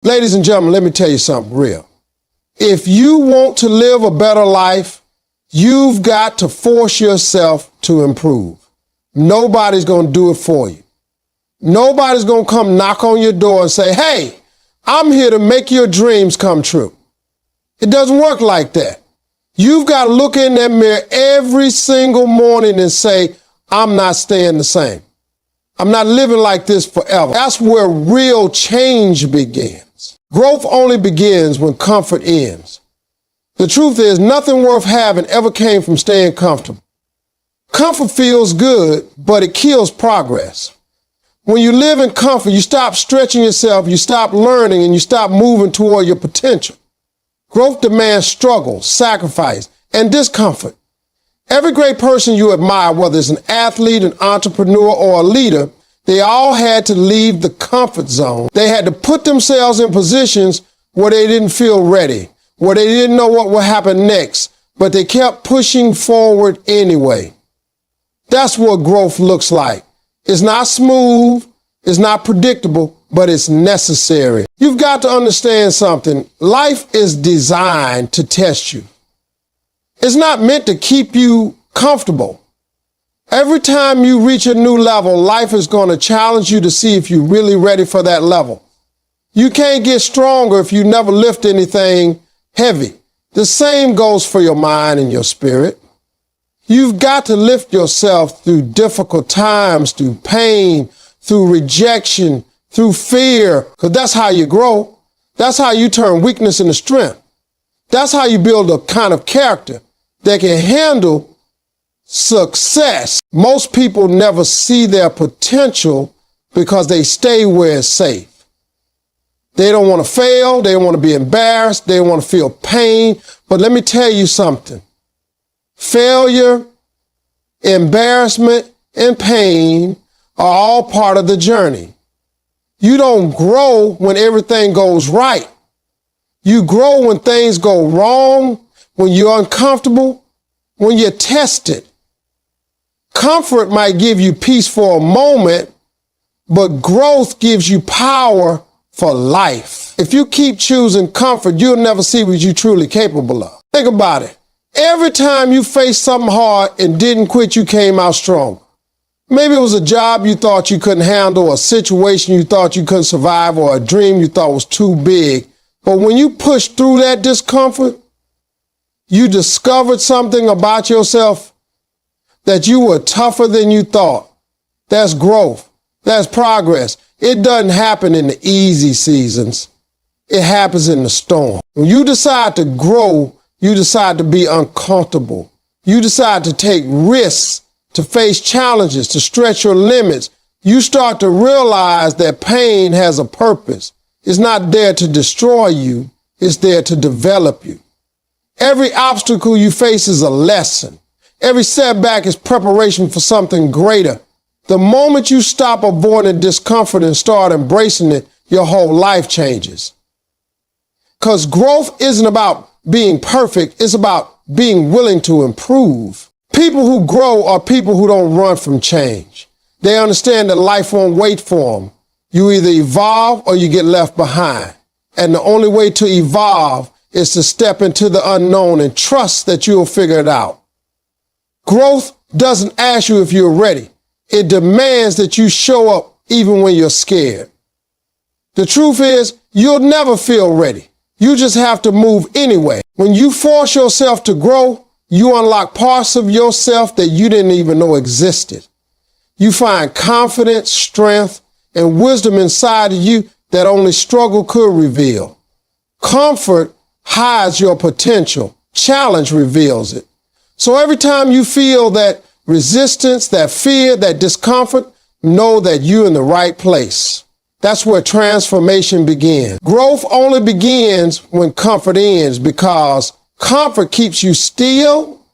Ladies and gentlemen, let me tell you something real. If you want to live a better life, you've got to force yourself to improve. Nobody's going to do it for you. Nobody's going to come knock on your door and say, hey, I'm here to make your dreams come true. It doesn't work like that. You've got to look in that mirror every single morning and say, I'm not staying the same. I'm not living like this forever. That's where real change begins. Growth only begins when comfort ends. The truth is, nothing worth having ever came from staying comfortable. Comfort feels good, but it kills progress. When you live in comfort, you stop stretching yourself, you stop learning, and you stop moving toward your potential. Growth demands struggle, sacrifice, and discomfort. Every great person you admire, whether it's an athlete, an entrepreneur, or a leader, they all had to leave the comfort zone. They had to put themselves in positions where they didn't feel ready, where they didn't know what would happen next, but they kept pushing forward anyway. That's what growth looks like. It's not smooth, it's not predictable, but it's necessary. You've got to understand something. Life is designed to test you. It's not meant to keep you comfortable. Every time you reach a new level, life is going to challenge you to see if you're really ready for that level. You can't get stronger if you never lift anything heavy. The same goes for your mind and your spirit. You've got to lift yourself through difficult times, through pain, through rejection, through fear, because that's how you grow. That's how you turn weakness into strength. That's how you build a kind of character that can handle success. Most people never see their potential because they stay where it's safe. They don't want to fail. They don't want to be embarrassed. They don't want to feel pain. But let me tell you something. Failure, embarrassment, and pain are all part of the journey. You don't grow when everything goes right. You grow when things go wrong, when you're uncomfortable, when you're tested. Comfort might give you peace for a moment, but growth gives you power for life. If you keep choosing comfort, you'll never see what you're truly capable of. Think about it. Every time you faced something hard and didn't quit, you came out strong. Maybe it was a job you thought you couldn't handle, a situation you thought you couldn't survive, or a dream you thought was too big. But when you pushed through that discomfort, you discovered something about yourself that you were tougher than you thought. That's growth. That's progress. It doesn't happen in the easy seasons. It happens in the storm. When you decide to grow, you decide to be uncomfortable. You decide to take risks, to face challenges, to stretch your limits. You start to realize that pain has a purpose. It's not there to destroy you. It's there to develop you. Every obstacle you face is a lesson. Every setback is preparation for something greater. The moment you stop avoiding discomfort and start embracing it, your whole life changes. Because growth isn't about being perfect. It's about being willing to improve. People who grow are people who don't run from change. They understand that life won't wait for them. You either evolve or you get left behind. And the only way to evolve is to step into the unknown and trust that you'll figure it out. Growth doesn't ask you if you're ready. It demands that you show up even when you're scared. The truth is, you'll never feel ready. You just have to move anyway. When you force yourself to grow, you unlock parts of yourself that you didn't even know existed. You find confidence, strength, and wisdom inside of you that only struggle could reveal. Comfort hides your potential. Challenge reveals it. So every time you feel that resistance, that fear, that discomfort, know that you're in the right place. That's where transformation begins. Growth only begins when comfort ends, because comfort keeps you still,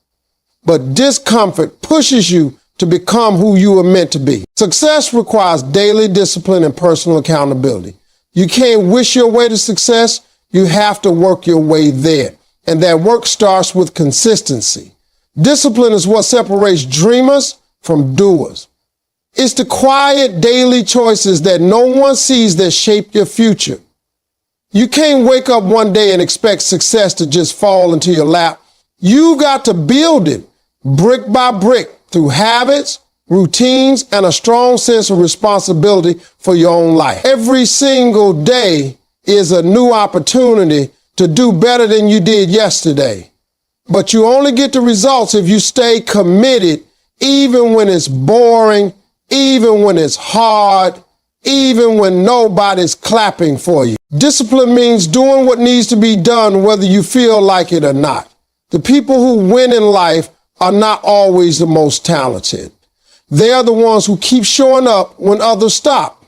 but discomfort pushes you to become who you were meant to be. Success requires daily discipline and personal accountability. You can't wish your way to success. You have to work your way there. And that work starts with consistency. Discipline is what separates dreamers from doers. It's the quiet daily choices that no one sees that shape your future. You can't wake up one day and expect success to just fall into your lap. You got to build it brick by brick through habits, routines, and a strong sense of responsibility for your own life. Every single day is a new opportunity to do better than you did yesterday. But you only get the results if you stay committed, even when it's boring, even when it's hard, even when nobody's clapping for you. Discipline means doing what needs to be done, whether you feel like it or not. The people who win in life are not always the most talented. They are the ones who keep showing up when others stop.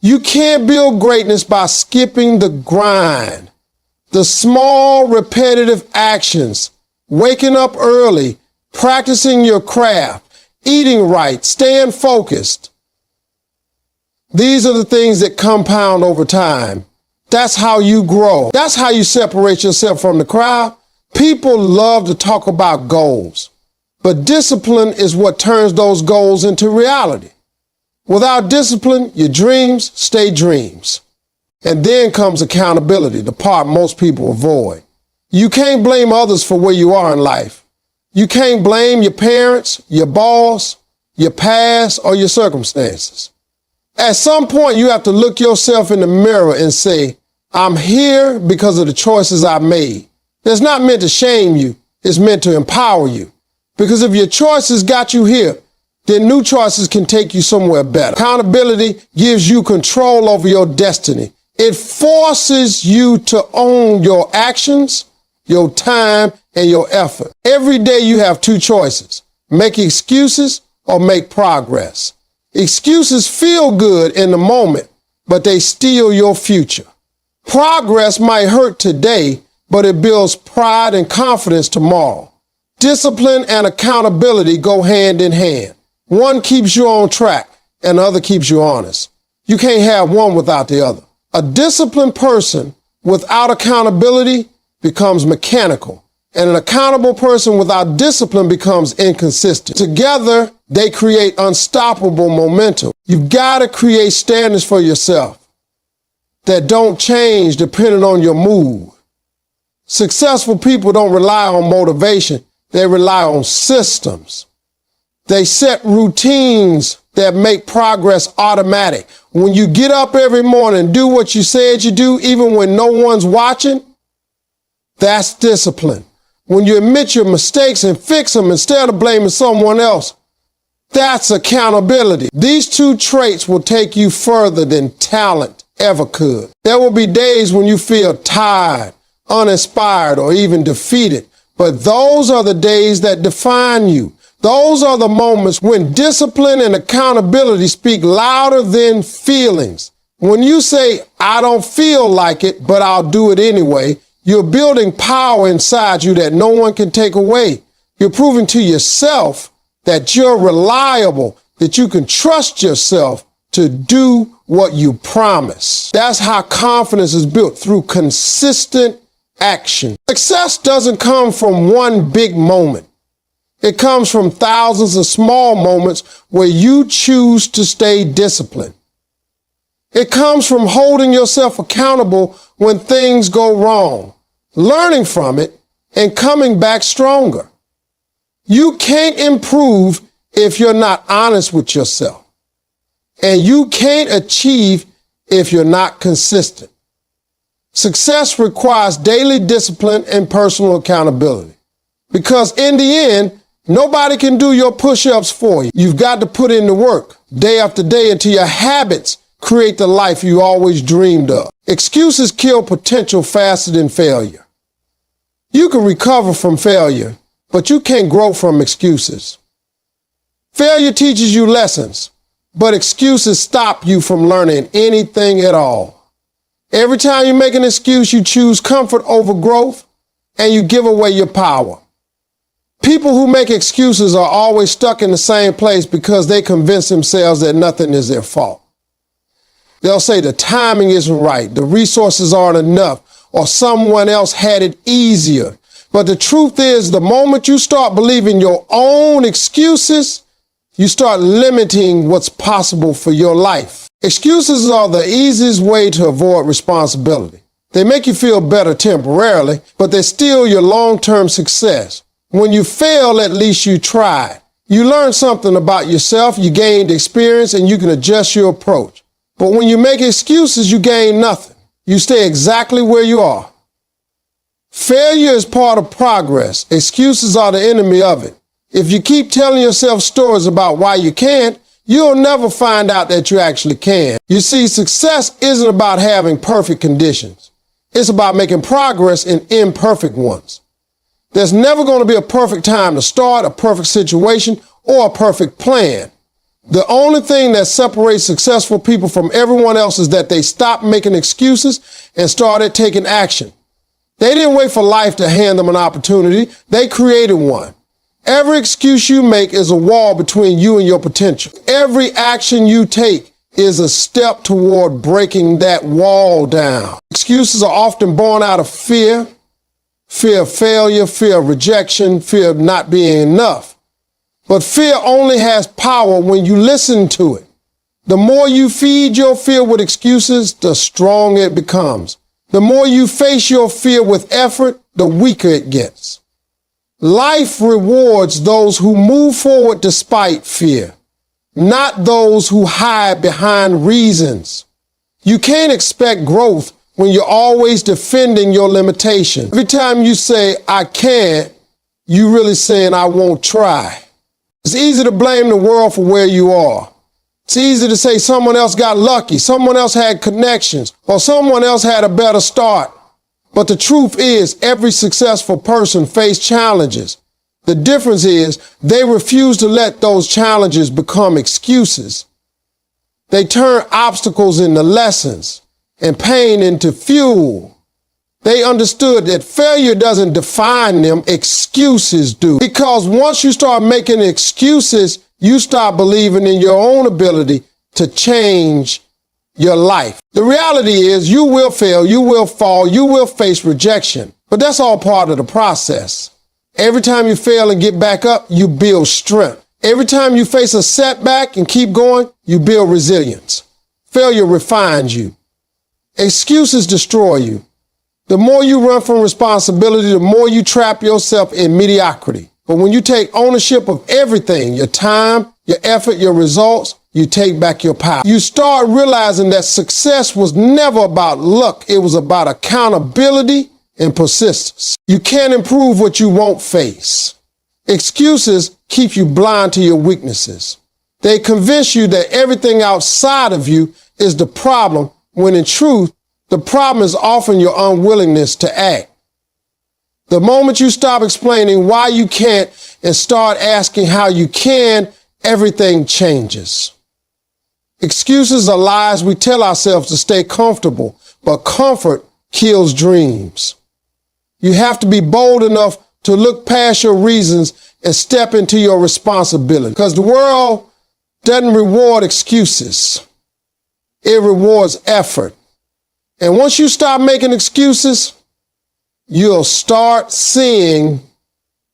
You can't build greatness by skipping the grind. The small, repetitive actions, waking up early, practicing your craft, eating right, staying focused. These are the things that compound over time. That's how you grow. That's how you separate yourself from the crowd. People love to talk about goals, but discipline is what turns those goals into reality. Without discipline, your dreams stay dreams. And then comes accountability, the part most people avoid. You can't blame others for where you are in life. You can't blame your parents, your boss, your past, or your circumstances. At some point, you have to look yourself in the mirror and say, I'm here because of the choices I made. It's not meant to shame you. It's meant to empower you. Because if your choices got you here, then new choices can take you somewhere better. Accountability gives you control over your destiny. It forces you to own your actions, your time, and your effort. Every day you have two choices: make excuses or make progress. Excuses feel good in the moment, but they steal your future. Progress might hurt today, but it builds pride and confidence tomorrow. Discipline and accountability go hand in hand. One keeps you on track and the other keeps you honest. You can't have one without the other. A disciplined person without accountability becomes mechanical, and an accountable person without discipline becomes inconsistent. Together, they create unstoppable momentum. You've got to create standards for yourself that don't change depending on your mood. Successful people don't rely on motivation. They rely on systems. They set routines that make progress automatic. When you get up every morning and do what you said you do, even when no one's watching, that's discipline. When you admit your mistakes and fix them instead of blaming someone else, that's accountability. These two traits will take you further than talent ever could. There will be days when you feel tired, uninspired, or even defeated, but those are the days that define you. Those are the moments when discipline and accountability speak louder than feelings. When you say, I don't feel like it, but I'll do it anyway, you're building power inside you that no one can take away. You're proving to yourself that you're reliable, that you can trust yourself to do what you promise. That's how confidence is built, through consistent action. Success doesn't come from one big moment. It comes from thousands of small moments where you choose to stay disciplined. It comes from holding yourself accountable when things go wrong, learning from it, and coming back stronger. You can't improve if you're not honest with yourself. And you can't achieve if you're not consistent. Success requires daily discipline and personal accountability. Because in the end, nobody can do your push-ups for you. You've got to put in the work day after day until your habits create the life you always dreamed of. Excuses kill potential faster than failure. You can recover from failure, but you can't grow from excuses. Failure teaches you lessons, but excuses stop you from learning anything at all. Every time you make an excuse, you choose comfort over growth, and you give away your power. People who make excuses are always stuck in the same place because they convince themselves that nothing is their fault. They'll say the timing isn't right, the resources aren't enough, or someone else had it easier. But the truth is, the moment you start believing your own excuses, you start limiting what's possible for your life. Excuses are the easiest way to avoid responsibility. They make you feel better temporarily, but they steal your long-term success. When you fail, at least you tried. You learned something about yourself, you gained experience, and you can adjust your approach. But when you make excuses, you gain nothing. You stay exactly where you are. Failure is part of progress. Excuses are the enemy of it. If you keep telling yourself stories about why you can't, you'll never find out that you actually can. You see, success isn't about having perfect conditions. It's about making progress in imperfect ones. There's never going to be a perfect time to start, a perfect situation, or a perfect plan. The only thing that separates successful people from everyone else is that they stopped making excuses and started taking action. They didn't wait for life to hand them an opportunity. They created one. Every excuse you make is a wall between you and your potential. Every action you take is a step toward breaking that wall down. Excuses are often born out of fear of failure, fear of rejection, fear of not being enough. But fear only has power when you listen to it. The more you feed your fear with excuses, the stronger it becomes. The more you face your fear with effort, the weaker it gets. Life rewards those who move forward despite fear, not those who hide behind reasons. You can't expect growth when you're always defending your limitations. Every time you say, I can't, you're really saying, I won't try. It's easy to blame the world for where you are. It's easy to say someone else got lucky, someone else had connections, or someone else had a better start. But the truth is, every successful person faced challenges. The difference is they refuse to let those challenges become excuses. They turn obstacles into lessons and pain into fuel. They understood that failure doesn't define them, excuses do. Because once you start making excuses, you start believing in your own ability to change your life. The reality is you will fail, you will fall, you will face rejection, but that's all part of the process. Every time you fail and get back up, you build strength. Every time you face a setback and keep going, you build resilience. Failure refines you. Excuses destroy you. The more you run from responsibility, the more you trap yourself in mediocrity. But when you take ownership of everything, your time, your effort, your results, you take back your power. You start realizing that success was never about luck. It was about accountability and persistence. You can't improve what you won't face. Excuses keep you blind to your weaknesses. They convince you that everything outside of you is the problem, when in truth, the problem is often your unwillingness to act. The moment you stop explaining why you can't and start asking how you can, everything changes. Excuses are lies we tell ourselves to stay comfortable, but comfort kills dreams. You have to be bold enough to look past your reasons and step into your responsibility, because the world doesn't reward excuses. It rewards effort. And once you stop making excuses, you'll start seeing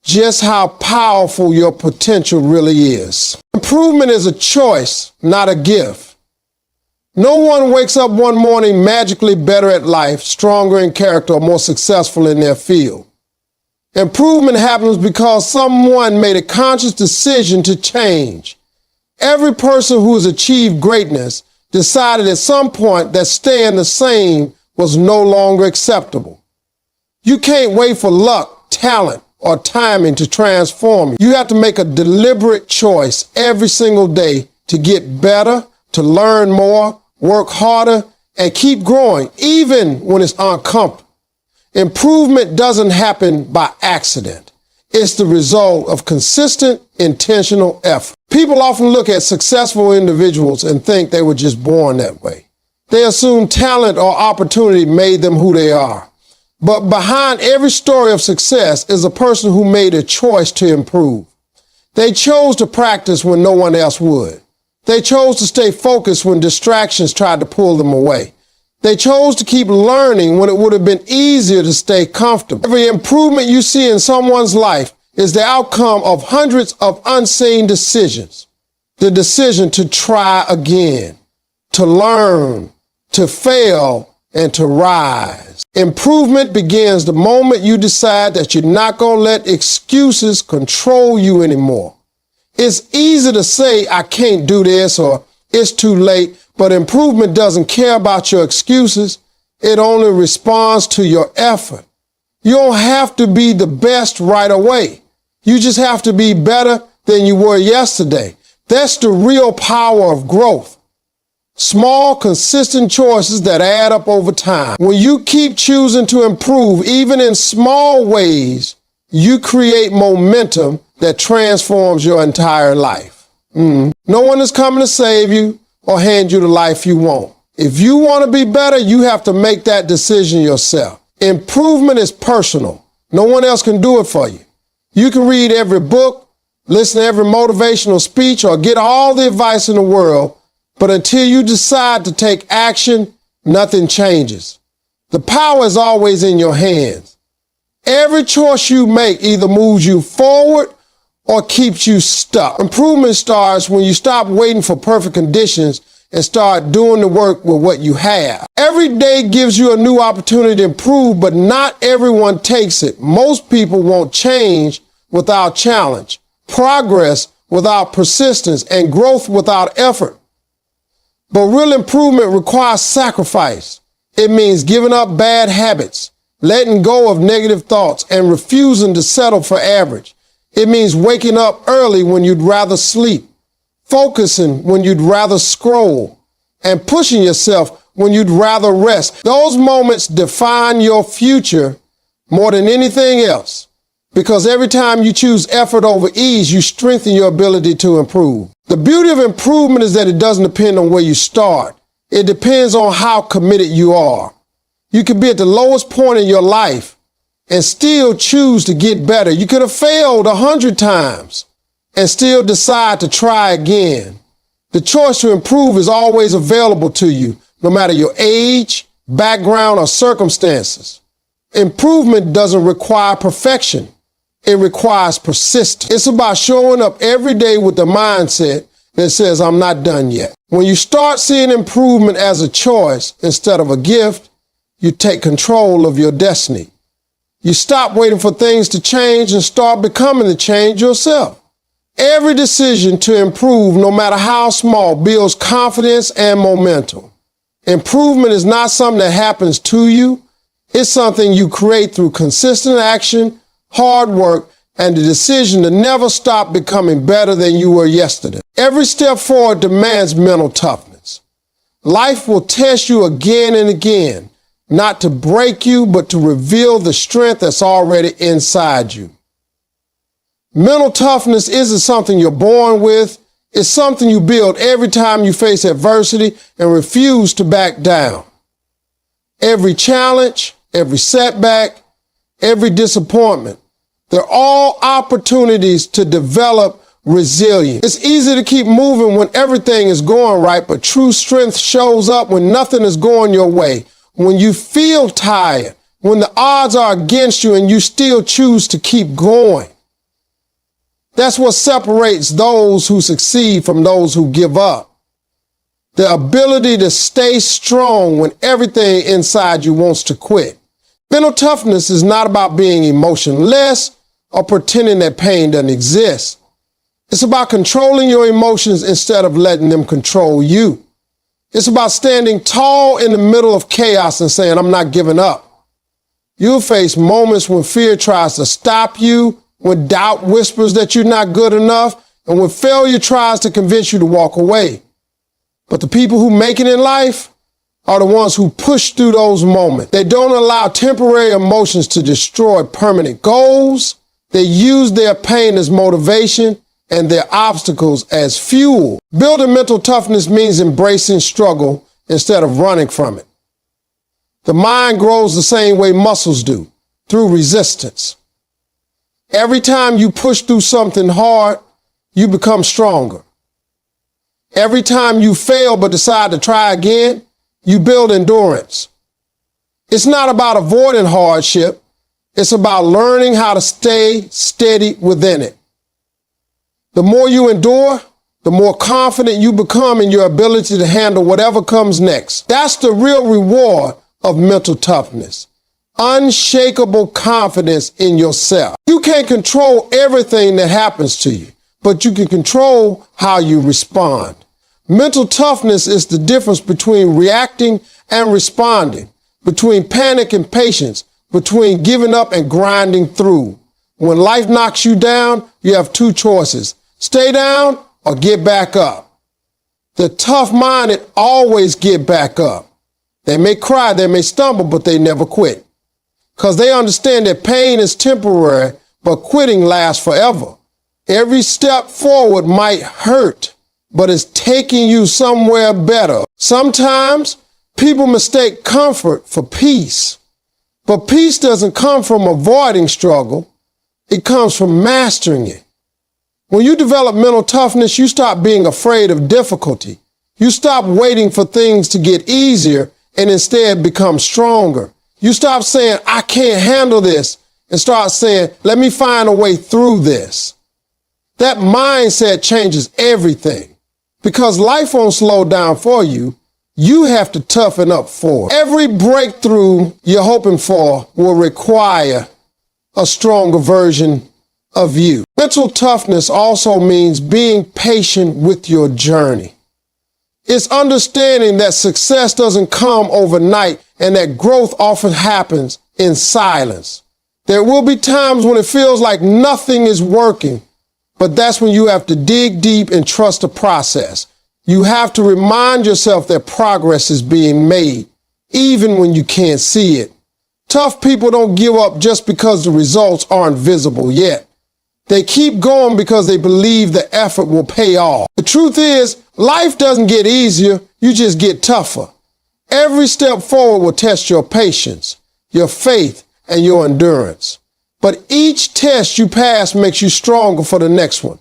just how powerful your potential really is. Improvement is a choice, not a gift. No one wakes up one morning magically better at life, stronger in character, or more successful in their field. Improvement happens because someone made a conscious decision to change. Every person who has achieved greatness decided at some point that staying the same was no longer acceptable. You can't wait for luck, talent, or timing to transform you. You have to make a deliberate choice every single day to get better, to learn more, work harder, and keep growing, even when it's uncomfortable. Improvement doesn't happen by accident. It's the result of consistent, intentional effort. People often look at successful individuals and think they were just born that way. They assume talent or opportunity made them who they are. But behind every story of success is a person who made a choice to improve. They chose to practice when no one else would. They chose to stay focused when distractions tried to pull them away. They chose to keep learning when it would have been easier to stay comfortable. Every improvement you see in someone's life is the outcome of hundreds of unseen decisions. The decision to try again, to learn, to fail, and to rise. Improvement begins the moment you decide that you're not going to let excuses control you anymore. It's easy to say, I can't do this, or it's too late, but improvement doesn't care about your excuses. It only responds to your effort. You don't have to be the best right away. You just have to be better than you were yesterday. That's the real power of growth. Small, consistent choices that add up over time. When you keep choosing to improve, even in small ways, you create momentum that transforms your entire life. No one is coming to save you or hand you the life you want. If you want to be better, you have to make that decision yourself. Improvement is personal. No one else can do it for you. You can read every book, listen to every motivational speech, or get all the advice in the world, but until you decide to take action, nothing changes. The power is always in your hands. Every choice you make either moves you forward or keeps you stuck. Improvement starts when you stop waiting for perfect conditions and start doing the work with what you have. Every day gives you a new opportunity to improve, but not everyone takes it. Most people want change without challenge, progress without persistence, and growth without effort. But real improvement requires sacrifice. It means giving up bad habits, letting go of negative thoughts, and refusing to settle for average. It means waking up early when you'd rather sleep, focusing when you'd rather scroll, and pushing yourself when you'd rather rest. Those moments define your future more than anything else, because every time you choose effort over ease, you strengthen your ability to improve. The beauty of improvement is that it doesn't depend on where you start. It depends on how committed you are. You could be at the lowest point in your life and still choose to get better. You could have failed 100 times and still decide to try again. The choice to improve is always available to you, no matter your age, background, or circumstances. Improvement doesn't require perfection. It requires persistence. It's about showing up every day with the mindset that says, I'm not done yet. When you start seeing improvement as a choice instead of a gift, you take control of your destiny. You stop waiting for things to change and start becoming the change yourself. Every decision to improve, no matter how small, builds confidence and momentum. Improvement is not something that happens to you. It's something you create through consistent action, hard work, and the decision to never stop becoming better than you were yesterday. Every step forward demands mental toughness. Life will test you again and again, not to break you, but to reveal the strength that's already inside you. Mental toughness isn't something you're born with. It's something you build every time you face adversity and refuse to back down. Every challenge, every setback, every disappointment, they're all opportunities to develop resilience. It's easy to keep moving when everything is going right, but true strength shows up when nothing is going your way, when you feel tired, when the odds are against you and you still choose to keep going. That's what separates those who succeed from those who give up. The ability to stay strong when everything inside you wants to quit. Mental toughness is not about being emotionless or pretending that pain doesn't exist. It's about controlling your emotions instead of letting them control you. It's about standing tall in the middle of chaos and saying, I'm not giving up. You'll face moments when fear tries to stop you, when doubt whispers that you're not good enough, and when failure tries to convince you to walk away. But the people who make it in life are the ones who push through those moments. They don't allow temporary emotions to destroy permanent goals. They use their pain as motivation and their obstacles as fuel. Building mental toughness means embracing struggle instead of running from it. The mind grows the same way muscles do, through resistance. Every time you push through something hard, you become stronger. Every time you fail but decide to try again, you build endurance. It's not about avoiding hardship. It's about learning how to stay steady within it. The more you endure, the more confident you become in your ability to handle whatever comes next. That's the real reward of mental toughness. Unshakable confidence in yourself. You can't control everything that happens to you, but you can control how you respond. Mental toughness is the difference between reacting and responding, between panic and patience, between giving up and grinding through. When life knocks you down, you have two choices: stay down or get back up. The tough-minded always get back up. They may cry, they may stumble, but they never quit. Because they understand that pain is temporary, but quitting lasts forever. Every step forward might hurt, but it's taking you somewhere better. Sometimes people mistake comfort for peace, but peace doesn't come from avoiding struggle. It comes from mastering it. When you develop mental toughness, you stop being afraid of difficulty. You stop waiting for things to get easier and instead become stronger. You stop saying, I can't handle this, and start saying, let me find a way through this. That mindset changes everything, because life won't slow down for you. You have to toughen up for it. Every breakthrough you're hoping for will require a stronger version of you. Mental toughness also means being patient with your journey. It's understanding that success doesn't come overnight and that growth often happens in silence. There will be times when it feels like nothing is working, but that's when you have to dig deep and trust the process. You have to remind yourself that progress is being made, even when you can't see it. Tough people don't give up just because the results aren't visible yet. They keep going because they believe the effort will pay off. The truth is, life doesn't get easier, you just get tougher. Every step forward will test your patience, your faith, and your endurance. But each test you pass makes you stronger for the next one.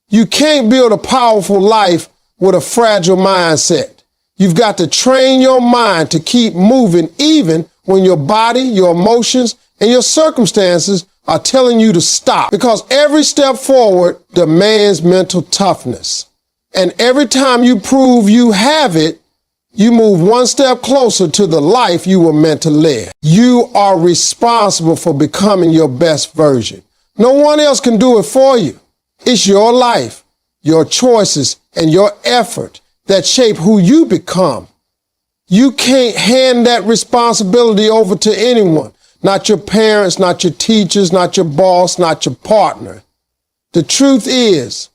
You can't build a powerful life with a fragile mindset. You've got to train your mind to keep moving even when your body, your emotions, and your circumstances are telling you to stop. Because every step forward demands mental toughness. And every time you prove you have it, you move one step closer to the life you were meant to live. You are responsible for becoming your best version. No one else can do it for you. It's your life, your choices, and your effort that shape who you become. You can't hand that responsibility over to anyone. Not your parents, not your teachers, not your boss, not your partner. The truth is,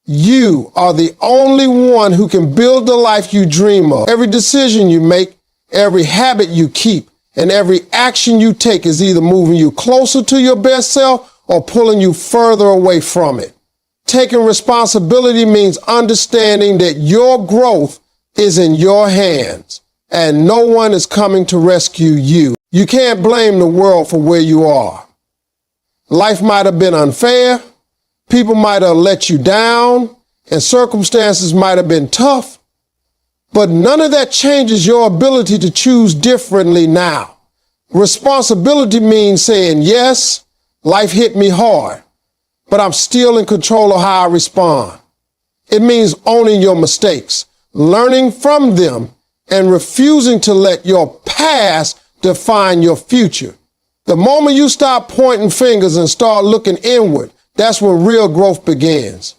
you are the only one who can build the life you dream of. Every decision you make, every habit you keep, and every action you take is either moving you closer to your best self or pulling you further away from it. Taking responsibility means understanding that your growth is in your hands and no one is coming to rescue you. You can't blame the world for where you are. Life might have been unfair. People might have let you down, and circumstances might have been tough, but none of that changes your ability to choose differently now. Responsibility means saying, yes, life hit me hard, but I'm still in control of how I respond. It means owning your mistakes, learning from them, and refusing to let your past define your future. The moment you stop pointing fingers and start looking inward, that's when real growth begins.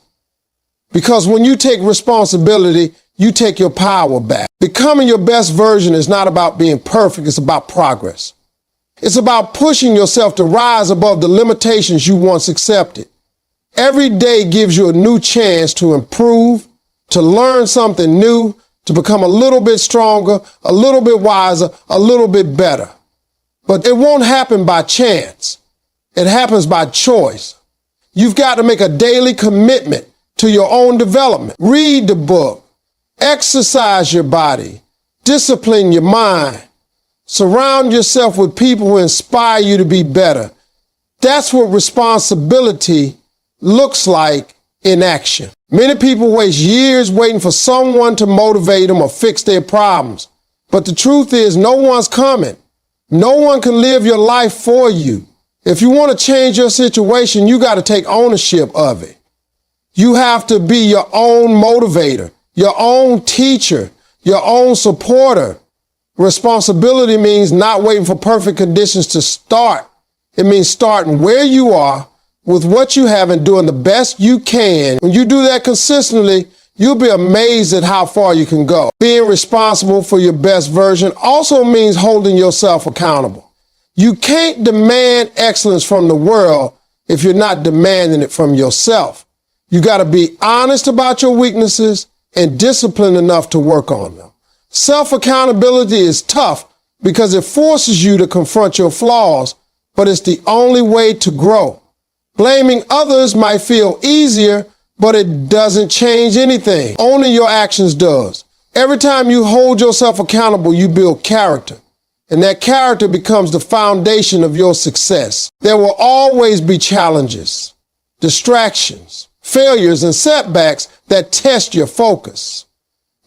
Because when you take responsibility, you take your power back. Becoming your best version is not about being perfect, it's about progress. It's about pushing yourself to rise above the limitations you once accepted. Every day gives you a new chance to improve, to learn something new, to become a little bit stronger, a little bit wiser, a little bit better. But it won't happen by chance. It happens by choice. You've got to make a daily commitment to your own development. Read the book, exercise your body, discipline your mind, surround yourself with people who inspire you to be better. That's what responsibility looks like in action. Many people waste years waiting for someone to motivate them or fix their problems. But the truth is, no one's coming. No one can live your life for you. If you want to change your situation, you got to take ownership of it. You have to be your own motivator, your own teacher, your own supporter. Responsibility means not waiting for perfect conditions to start. It means starting where you are with what you have and doing the best you can. When you do that consistently, you'll be amazed at how far you can go. Being responsible for your best version also means holding yourself accountable. You can't demand excellence from the world if you're not demanding it from yourself. You got to be honest about your weaknesses and disciplined enough to work on them. Self-accountability is tough because it forces you to confront your flaws, but it's the only way to grow. Blaming others might feel easier, but it doesn't change anything. Owning your actions does. Every time you hold yourself accountable, you build character, and that character becomes the foundation of your success. There will always be challenges, distractions, failures, and setbacks that test your focus.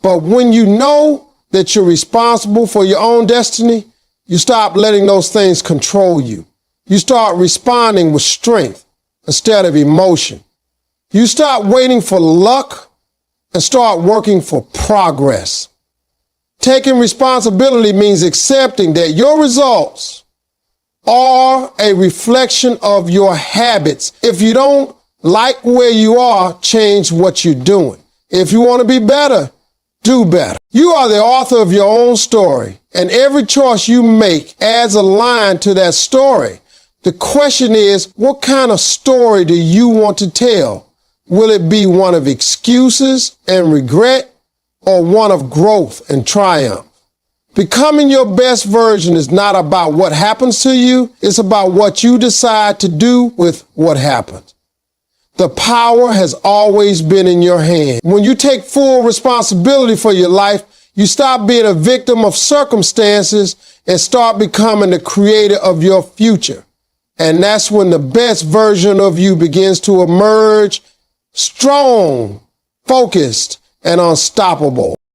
But when you know that you're responsible for your own destiny, you stop letting those things control you. You start responding with strength instead of emotion. You stop waiting for luck and start working for progress. Taking responsibility means accepting that your results are a reflection of your habits. If you don't like where you are, change what you're doing. If you want to be better, do better. You are the author of your own story, and every choice you make adds a line to that story. The question is, what kind of story do you want to tell? Will it be one of excuses and regret, or one of growth and triumph? Becoming your best version is not about what happens to you. It's about what you decide to do with what happens. The power has always been in your hand. When you take full responsibility for your life, you stop being a victim of circumstances and start becoming the creator of your future. And that's when the best version of you begins to emerge, strong, focused, and unstoppable.